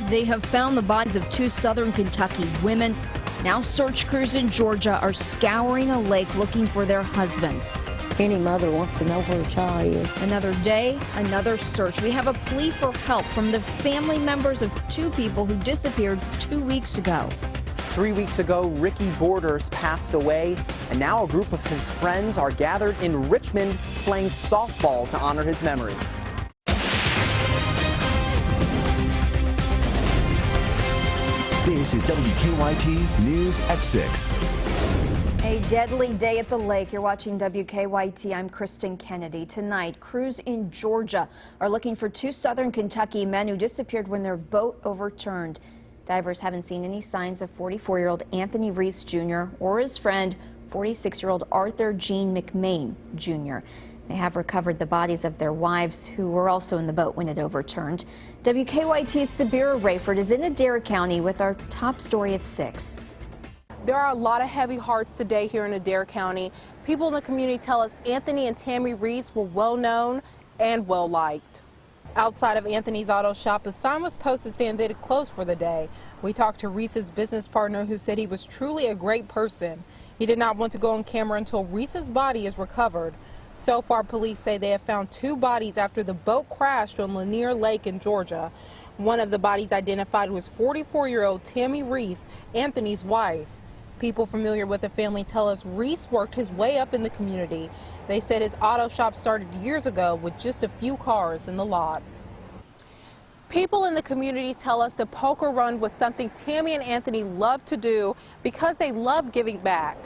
They have found the bodies of two southern Kentucky women. Now search crews in Georgia are scouring a lake looking for their husbands. Any mother wants to know where her child is. Another day, another search. We have a plea for help from the family members of two people who disappeared 2 weeks ago. 3 weeks ago, Ricky Borders passed away, and now a group of his friends are gathered in Richmond playing softball to honor his memory. This is WKYT News at 6. A deadly day at the lake. You're watching WKYT. I'm Kristen Kennedy. Tonight, crews in Georgia are looking for two southern Kentucky men who disappeared when their boat overturned. Divers haven't seen any signs of 44-year-old Anthony Reese Jr. or his friend, 46-year-old Arthur Gene McMain Jr. They have recovered the bodies of their wives, who were also in the boat when it overturned. WKYT's Sabira Rayford is in Adair County with our top story at 6. There are a lot of heavy hearts today here in Adair County. People in the community tell us Anthony and Tammy Reese were well known and well liked. Outside of Anthony's auto shop, a sign was posted saying they'd close for the day. We talked to Reese's business partner, who said he was truly a great person. He did not want to go on camera until Reese's body is recovered. So far, police say they have found two bodies after the boat crashed on Lanier Lake in Georgia. One of the bodies identified was 44-year-old Tammy Reese, Anthony's wife. People familiar with the family tell us Reese worked his way up in the community. They said his auto shop started years ago with just a few cars in the lot. People in the community tell us the poker run was something Tammy and Anthony loved to do because they loved giving back.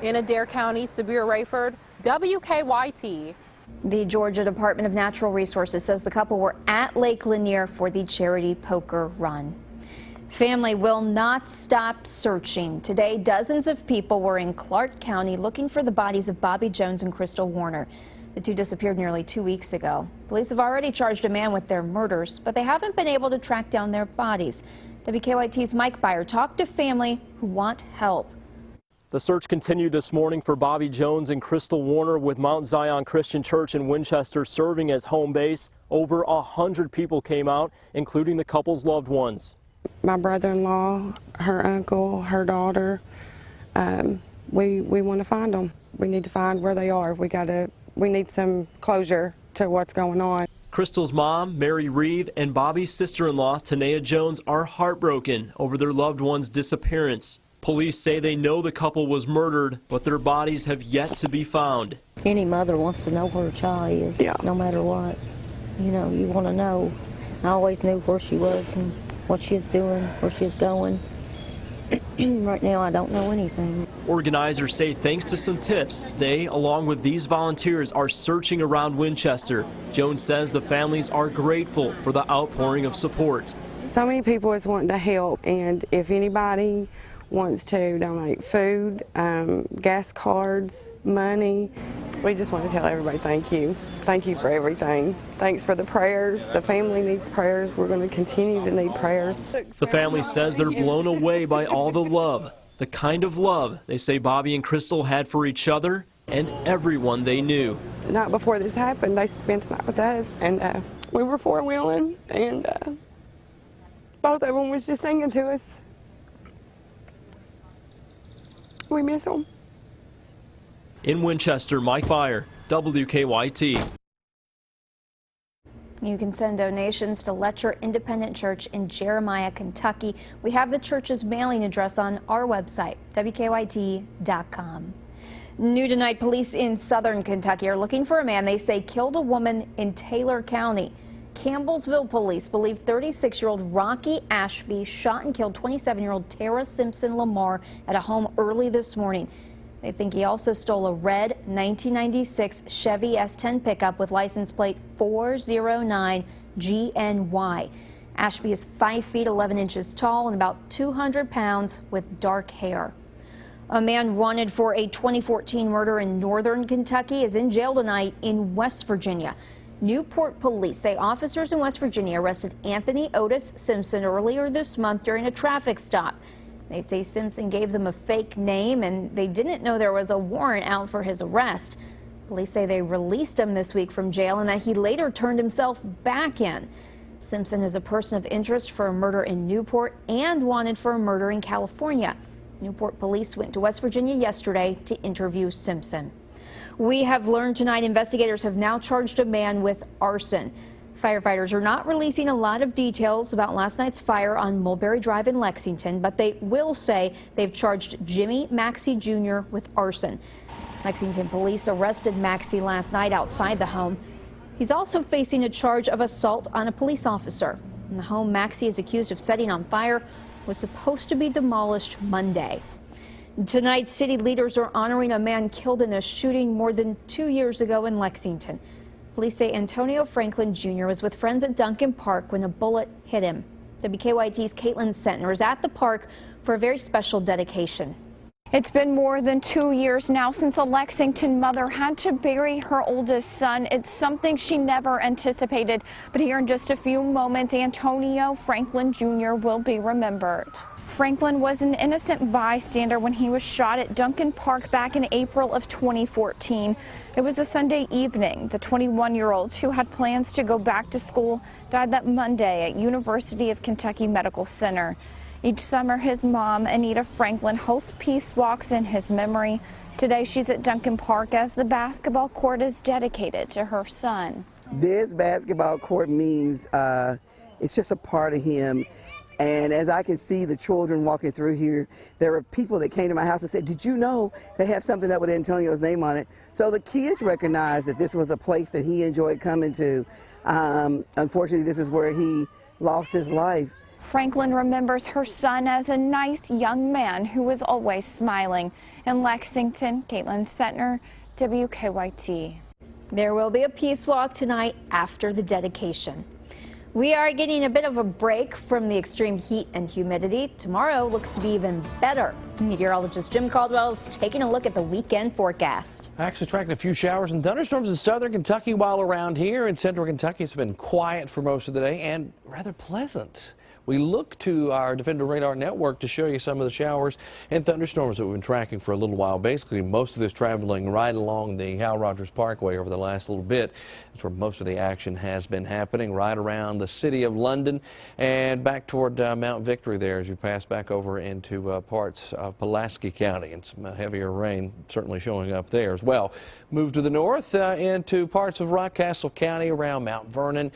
In Adair County, Sabira Rayford, WKYT. The Georgia Department of Natural Resources says the couple were at Lake Lanier for the charity poker run. Family will not stop searching. Today, dozens of people were in Clark County looking for the bodies of Bobby Jones and Crystal Warner. The two disappeared nearly 2 weeks ago. Police have already charged a man with their murders, but they haven't been able to track down their bodies. WKYT's Mike Byer talked to family who want help. The search continued this morning for Bobby Jones and Crystal Warner, with Mount Zion Christian Church in Winchester serving as home base. Over 100 people came out, including the couple's loved ones. My brother-in-law, her uncle, her daughter, we want to find them. We need to find where they are. We need some closure to what's going on. Crystal's mom, Mary Reeve, and Bobby's sister-in-law, Tanea Jones, are heartbroken over their loved one's disappearance. Police say they know the couple was murdered, but their bodies have yet to be found. Any mother wants to know where her child is, no matter what. You know, you want to know. I always knew where she was and what she was doing, where she was going. Right now, I don't know anything. Organizers say thanks to some tips, they, along with these volunteers, are searching around Winchester. Jones says the families are grateful for the outpouring of support. So many people is wanting to help, and if anybody wants to donate food, gas cards, money, we just want to tell everybody thank you. Thank you for everything. Thanks for the prayers. The family needs prayers. We're going to continue to need prayers. The family says they're blown away by all the love, the kind of love they say Bobby and Crystal had for each other and everyone they knew. The night before this happened, they spent the night with us, and we were four-wheeling, and both of them was just singing to us. We miss them. In Winchester, Mike Byer, WKYT. You can send donations to Letcher Independent Church in Jeremiah, Kentucky. We have the church's mailing address on our website, WKYT.com. New tonight, police in southern Kentucky are looking for a man they say killed a woman in Taylor County. Campbellsville police believe 36-year-old Rocky Ashby shot and killed 27-year-old Tara Simpson Lamar at a home early this morning. They think he also stole a red 1996 Chevy S10 pickup with license plate 409GNY. Ashby is 5 feet 11 inches tall and about 200 pounds with dark hair. A man wanted for a 2014 murder in northern Kentucky is in jail tonight in West Virginia. Newport police say officers in West Virginia arrested Anthony Otis Simpson earlier this month during a traffic stop. They say Simpson gave them a fake name and they didn't know there was a warrant out for his arrest. Police say they released him this week from jail and that he later turned himself back in. Simpson is a person of interest for a murder in Newport and wanted for a murder in California. Newport police went to West Virginia yesterday to interview Simpson. We have learned tonight investigators have now charged a man with arson. Firefighters are not releasing a lot of details about last night's fire on Mulberry Drive in Lexington, but they will say they've charged Jimmy Maxey Jr. with arson. Lexington police arrested Maxey last night outside the home. He's also facing a charge of assault on a police officer. And the home Maxey is accused of setting on fire was supposed to be demolished Monday. Tonight, city leaders are honoring a man killed in a shooting more than 2 years ago in Lexington. Police say Antonio Franklin Jr. was with friends at Duncan Park when a bullet hit him. WKYT's Caitlin Sentner is at the park for a very special dedication. It's been more than 2 years now since a Lexington mother had to bury her oldest son. It's something she never anticipated. But here in just a few moments, Antonio Franklin Jr. will be remembered. Franklin was an innocent bystander when he was shot at Duncan Park back in April of 2014. It was a Sunday evening. The 21-year-old who had plans to go back to school died that Monday at University of Kentucky Medical Center. Each summer, his mom, Anita Franklin, hosts peace walks in his memory. Today, she's at Duncan Park as the basketball court is dedicated to her son. This basketball court means it's just a part of him. And as I can see the children walking through here, there were people that came to my house and said, "Did you know they have something up with Antonio's name on it?" So the kids recognized that this was a place that he enjoyed coming to. Unfortunately, this is where he lost his life. Franklin remembers her son as a nice young man who was always smiling. In Lexington, Caitlin Sentner, WKYT. There will be a peace walk tonight after the dedication. We are getting a bit of a break from the extreme heat and humidity. Tomorrow looks to be even better. Meteorologist Jim Caldwell is taking a look at the weekend forecast. Actually tracking a few showers and thunderstorms in southern Kentucky, while around here in central Kentucky it's been quiet for most of the day and rather pleasant. We look to our Defender Radar Network to show you some of the showers and thunderstorms that we've been tracking for a little while. Basically, most of this traveling right along the Hal Rogers Parkway over the last little bit. That's where most of the action has been happening, right around the city of London and back toward Mount Victory there as you pass back over into parts of Pulaski County. And some heavier rain certainly showing up there as well. Move to the north into parts of Rockcastle County around Mount Vernon.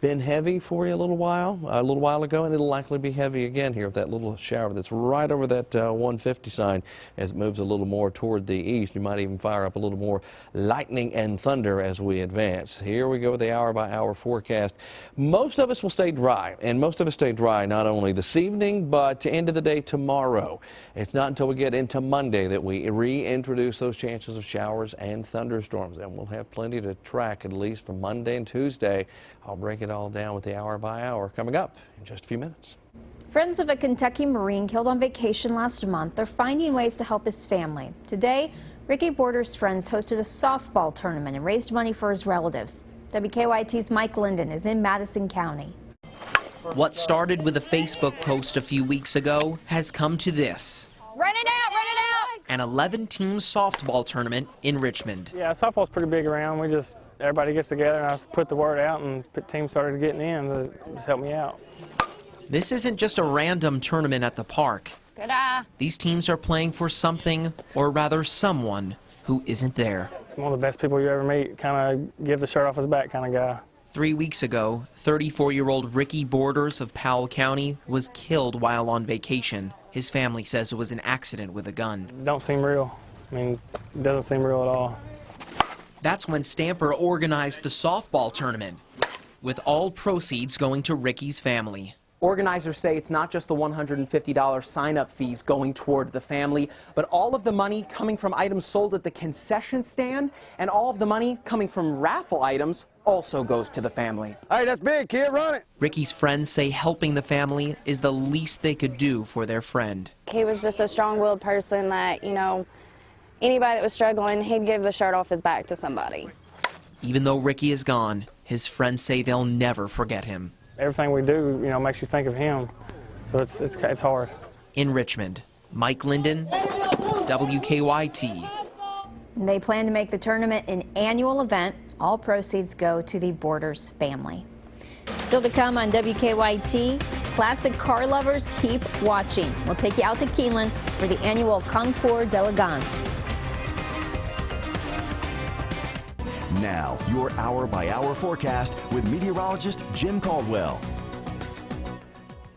Been heavy for you a little while ago, and it'll likely be heavy again here with that little shower that's right over that 150 sign as it moves a little more toward the east. You might even fire up a little more lightning and thunder as we advance. Here we go with the hour-by-hour forecast. Most of us will stay dry, and most of us stay dry not only this evening, but to end of the day tomorrow. It's not until we get into Monday that we reintroduce those chances of showers and thunderstorms, and we'll have plenty to track at least for Monday and Tuesday. I'll break it all down with the hour-by-hour coming up in just a few minutes. Friends of a Kentucky Marine killed on vacation last month are finding ways to help his family. Today, Ricky Border's friends hosted a softball tournament and raised money for his relatives. WKYT's Mike Linden is in Madison County. What started with a Facebook post a few weeks ago has come to this. Run it out, run it out! An 11-team softball tournament in Richmond. Yeah, softball's pretty big around. Everybody gets together and I put the word out and teams started getting in to just help me out. This isn't just a random tournament at the park. Good eye. These teams are playing for something, or rather someone, who isn't there. One of the best people you ever meet, kind of give the shirt off his back kind of guy. 3 weeks ago, 34-year-old Ricky Borders of Powell County was killed while on vacation. His family says it was an accident with a gun. Don't seem real. I mean, it doesn't seem real at all. That's when Stamper organized the softball tournament, with all proceeds going to Ricky's family. Organizers say it's not just the $150 sign-up fees going toward the family, but all of the money coming from items sold at the concession stand and all of the money coming from raffle items also goes to the family. Hey, that's big, kid, run it. Ricky's friends say helping the family is the least they could do for their friend. He was just a strong-willed person that, you know, anybody that was struggling, he'd give the shirt off his back to somebody. Even though Ricky is gone, his friends say they'll never forget him. Everything we do, you know, makes you think of him, so it's hard. In Richmond, Mike Linden, WKYT. They plan to make the tournament an annual event. All proceeds go to the Borders family. Still to come on WKYT, classic car lovers keep watching. We'll take you out to Keeneland for the annual Concours d'Elegance. Now, your hour-by-hour forecast with meteorologist Jim Caldwell.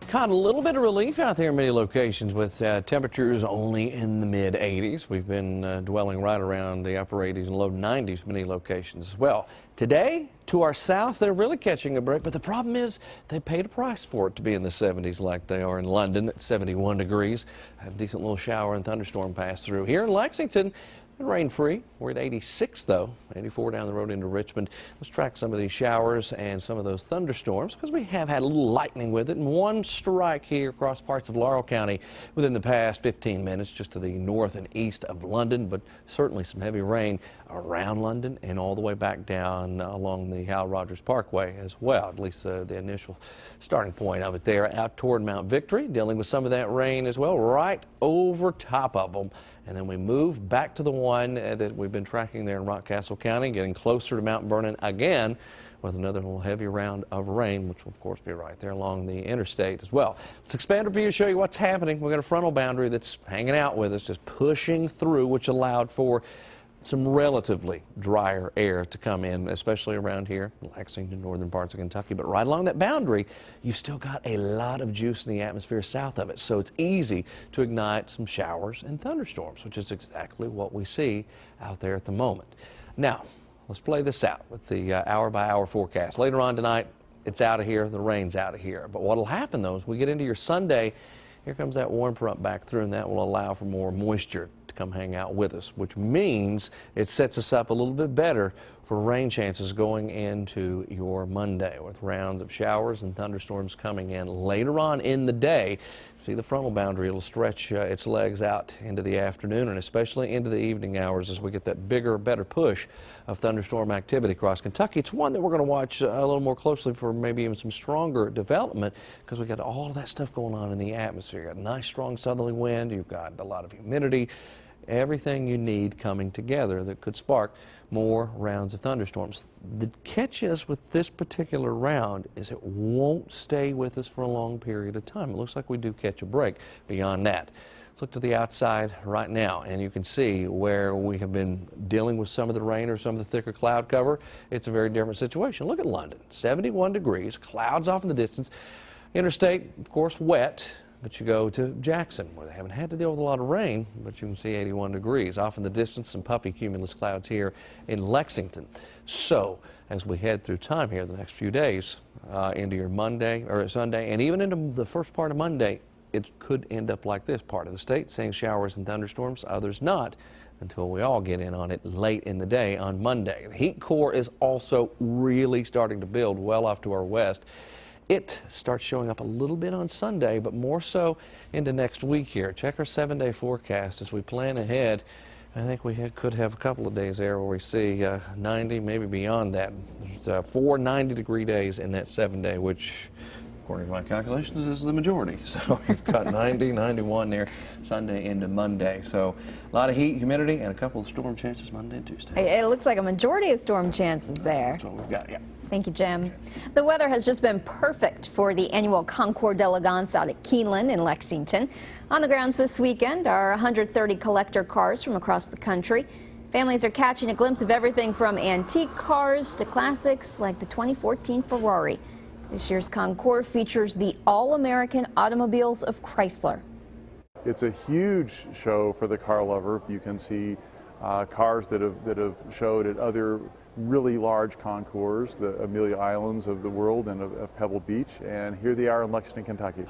Caught a little bit of relief out there in many locations with temperatures only in the mid-80s. We've been dwelling right around the upper 80s and low 90s many locations as well. Today, to our south, they're really catching a break, but the problem is they paid a price for it to be in the 70s like they are in London at 71 degrees. Had a decent little shower and thunderstorm pass through. Here in Lexington, rain-free. We're at 86, though. 84 down the road into Richmond. Let's track some of these showers and some of those thunderstorms because we have had a little lightning with it. And one strike here across parts of Laurel County within the past 15 minutes just to the north and east of London, but certainly some heavy rain around London and all the way back down along the Hal Rogers Parkway as well, at least the initial starting point of it there out toward Mount Victory, dealing with some of that rain as well, right over top of them. And then we move back to the one that we've been tracking there in Rockcastle County, getting closer to Mount Vernon again with another little heavy round of rain, which will, of course, be right there along the interstate as well. Let's expand our view, show you what's happening. We've got a frontal boundary that's hanging out with us, just pushing through, which allowed for some relatively drier air to come in, especially around here, Lexington, northern parts of Kentucky. But right along that boundary, you've still got a lot of juice in the atmosphere south of it. So it's easy to ignite some showers and thunderstorms, which is exactly what we see out there at the moment. Now, let's play this out with the hour-by-hour forecast. Later on tonight, it's out of here, the rain's out of here. But what will happen, though, is we get into your Sunday, here comes that warm front back through, and that will allow for more moisture to come hang out with us, which means it sets us up a little bit better for rain chances going into your Monday with rounds of showers and thunderstorms coming in later on in the day. See the frontal boundary, it'll stretch its legs out into the afternoon and especially into the evening hours as we get that bigger, better push of thunderstorm activity across Kentucky. It's one that we're going to watch a little more closely for maybe even some stronger development because we got all of that stuff going on in the atmosphere. You got a nice strong southerly wind, you've got a lot of humidity, everything you need coming together that could spark more rounds of thunderstorms. The catch is with this particular round is it won't stay with us for a long period of time. It looks like we do catch a break beyond that. Let's look to the outside right now, and you can see where we have been dealing with some of the rain or some of the thicker cloud cover. It's a very different situation. Look at London, 71 degrees, clouds off in the distance. Interstate, of course, wet. But you go to Jackson, where they haven't had to deal with a lot of rain, but you can see 81 degrees. Off in the distance, some puffy cumulus clouds here in Lexington. So, as we head through time here the next few days, into your Monday or Sunday, and even into the first part of Monday, it could end up like this. Part of the state seeing showers and thunderstorms, others not, until we all get in on it late in the day on Monday. The heat core is also really starting to build well off to our west. It starts showing up a little bit on Sunday, but more so into next week here. Check our 7-day forecast as we plan ahead. I think we could have a couple of days there where we see 90, maybe beyond that. There's 4 90-degree days in that 7-day, which, according to my calculations, is the majority. So we've got 90, 91 there Sunday into Monday. So a lot of heat, humidity, and a couple of storm chances Monday and Tuesday. It looks like a majority of storm chances there. That's what we've got, yeah. Thank you, Jim. The weather has just been perfect for the annual Concours d'Elegance out at Keeneland in Lexington. On the grounds this weekend are 130 collector cars from across the country. Families are catching a glimpse of everything from antique cars to classics like the 2014 Ferrari. This year's Concours features the all-American automobiles of Chrysler. It's a huge show for the car lover. You can see cars that have showed at other really large concours, the Amelia Islands of the world and of Pebble Beach, and here they are in Lexington, Kentucky.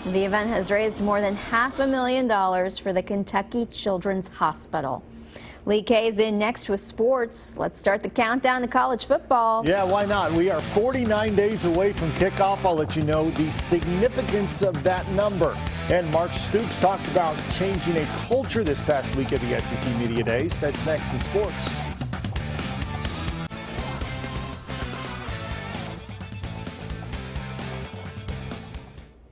The event has raised more than $500,000 for the Kentucky Children's Hospital. Lee K is in next with sports. Let's start the countdown to college football. Yeah, why not? We are 49 days away from kickoff. I'll let you know the significance of that number. And Mark Stoops talked about changing a culture this past week at the SEC Media Days. That's next in sports.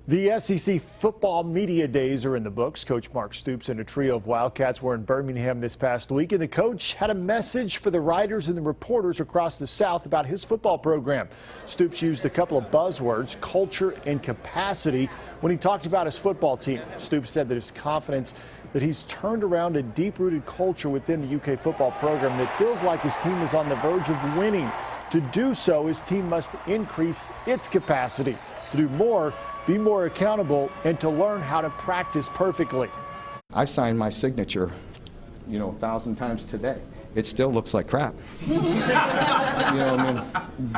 The SEC football media days are in the books. Coach Mark Stoops and a trio of Wildcats were in Birmingham this past week, and the coach had a message for the writers and the reporters across the South about his football program. Stoops used a couple of buzzwords, culture and capacity, when he talked about his football team. Stoops said that his confidence that he's turned around a deep-rooted culture within the UK football program that feels like his team is on the verge of winning. To do so, his team must increase its capacity to do more, be more accountable, and to learn how to practice perfectly. I signed my signature, 1,000 times today. It still looks like crap.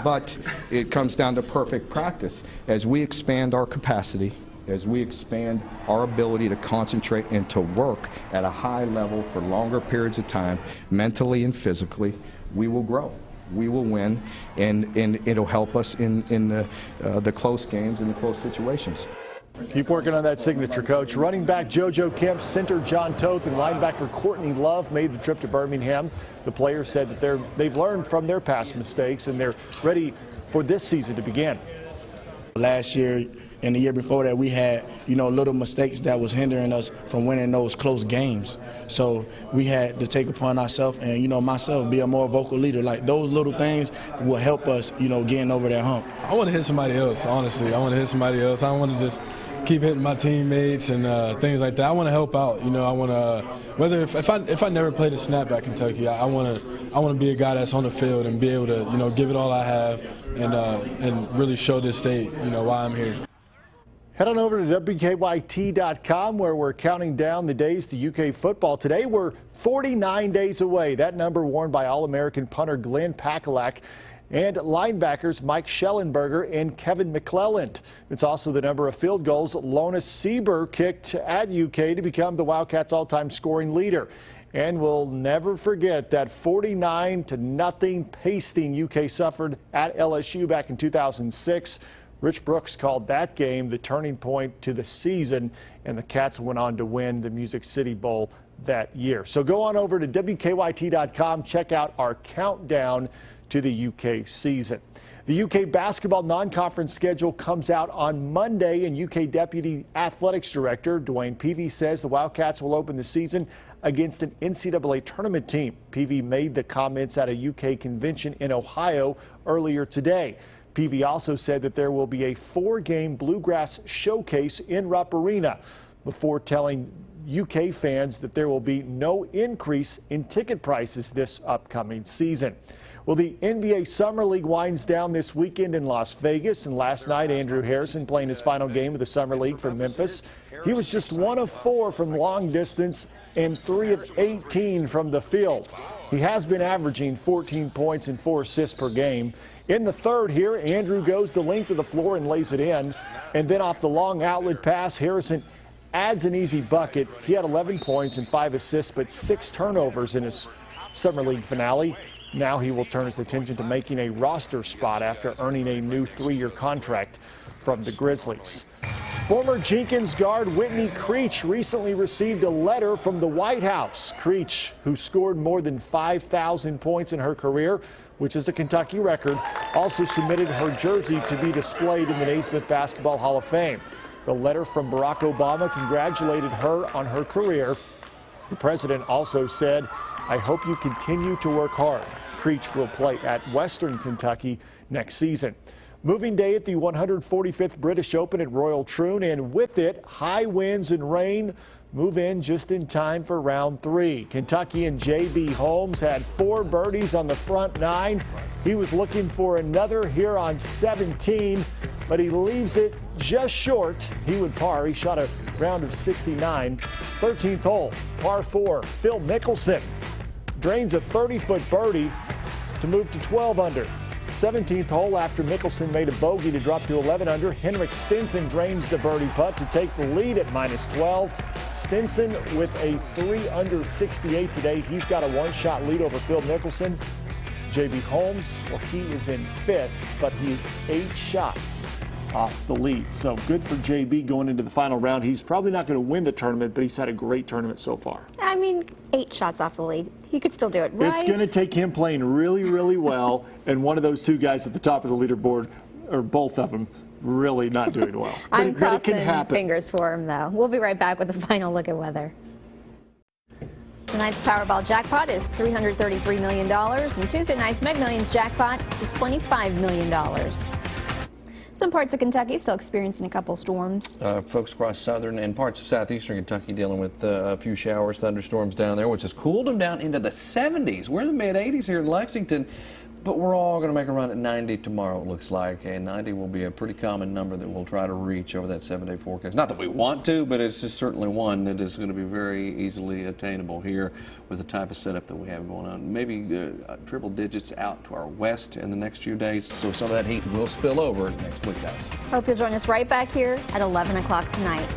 But it comes down to perfect practice. As we expand our capacity, as we expand our ability to concentrate and to work at a high level for longer periods of time, mentally and physically, we will grow. We will win, and it'll help us in the close games and the close situations. Keep working on that signature, Coach. Running back JoJo Kemp, center John Toth, and linebacker Courtney Love made the trip to Birmingham. The players said that they've learned from their past mistakes, and they're ready for this season to begin. Last year and the year before that, we had, little mistakes that was hindering us from winning those close games. So we had to take upon ourselves and, myself, be a more vocal leader. Like, those little things will help us, getting over that hump. I want to hit somebody else, honestly. I want to hit somebody else. I don't want to just keep hitting my teammates and things like that. I want to help out. I want to, if I never played a snap at Kentucky, I want to be a guy that's on the field and be able to, give it all I have and really show this state, why I'm here. Head on over to WKYT.com, where we're counting down the days to UK football. Today, we're 49 days away. That number worn by All-American punter Glenn Pakalak and linebackers Mike Schellenberger and Kevin McClelland. It's also the number of field goals Lona Sieber kicked at UK to become the Wildcats' all-time scoring leader. And we'll never forget that 49-0 pasting UK suffered at LSU back in 2006. Rich Brooks called that game the turning point to the season, and the Cats went on to win the Music City Bowl that year. So go on over to WKYT.com, check out our countdown to the UK season. The UK basketball non-conference schedule comes out on Monday, and UK Deputy Athletics Director Dwayne Peavy says the Wildcats will open the season against an NCAA tournament team. Peavy made the comments at a UK convention in Ohio earlier today. Peavy also said that there will be a 4-game Bluegrass showcase in Rupp Arena before telling UK fans that there will be no increase in ticket prices this upcoming season. Well, the NBA Summer League winds down this weekend in Las Vegas, and last night Andrew Harrison playing his final game of the Summer League for Memphis. He was just 1 of 4 from long distance and 3 of 18 from the field. He has been averaging 14 points and 4 assists per game. In the third here, Andrew goes the length of the floor and lays it in. And then off the long outlet pass, Harrison adds an easy bucket. He had 11 points and 5 assists, but 6 turnovers in his Summer League finale. Now he will turn his attention to making a roster spot after earning a new 3-year contract from the Grizzlies. Former Jenkins guard Whitney Creech recently received a letter from the White House. Creech, who scored more than 5,000 points in her career, which is a Kentucky record, also submitted her jersey to be displayed in the Naismith Basketball Hall of Fame. The letter from Barack Obama congratulated her on her career. The president also said, "I hope you continue to work hard." Creech will play at Western Kentucky next season. Moving day at the 145th British Open at Royal Troon, and with it, high winds and rain move in just in time for round 3. Kentuckian J.B. Holmes had 4 birdies on the front 9. He was looking for another here on 17, but he leaves it just short. He would par. He shot a round of 69. 13th hole, par 4. Phil Mickelson drains a 30-foot birdie to move to 12 under. 17th hole, after Mickelson made a bogey to drop to 11 under, Henrik Stenson drains the birdie putt to take the lead at -12. Stenson with a 3 under 68 today. He's got a 1-shot lead over Phil Mickelson. J.B. Holmes, well, he is in 5th, but he's 8 shots off the lead. So good for J.B. going into the final round. He's probably not going to win the tournament, but he's had a great tournament so far. I mean, 8 shots off the lead. He could still do it, right? It's going to take him playing really, really well, and one of those 2 guys at the top of the leaderboard, or both of them, really not doing well. I'm But it can crossing happen. fingers for him, though. We'll be right back with a final look at weather. Tonight's Powerball jackpot is $333 million, and Tuesday night's Mega Millions jackpot is $25 million. Some parts of Kentucky still experiencing a couple storms. Folks across southern and parts of southeastern Kentucky dealing with a few showers, thunderstorms down there, which has cooled them down into the 70s. We're in the mid-80s here in Lexington, but we're all going to make a run at 90 tomorrow, it looks like. And 90 will be a pretty common number that we'll try to reach over that 7-day forecast. Not that we want to, but it's just certainly one that is going to be very easily attainable here with the type of setup that we have going on. Maybe triple digits out to our west in the next few days, so some of that heat will spill over next week, guys. Hope you'll join us right back here at 11 o'clock tonight.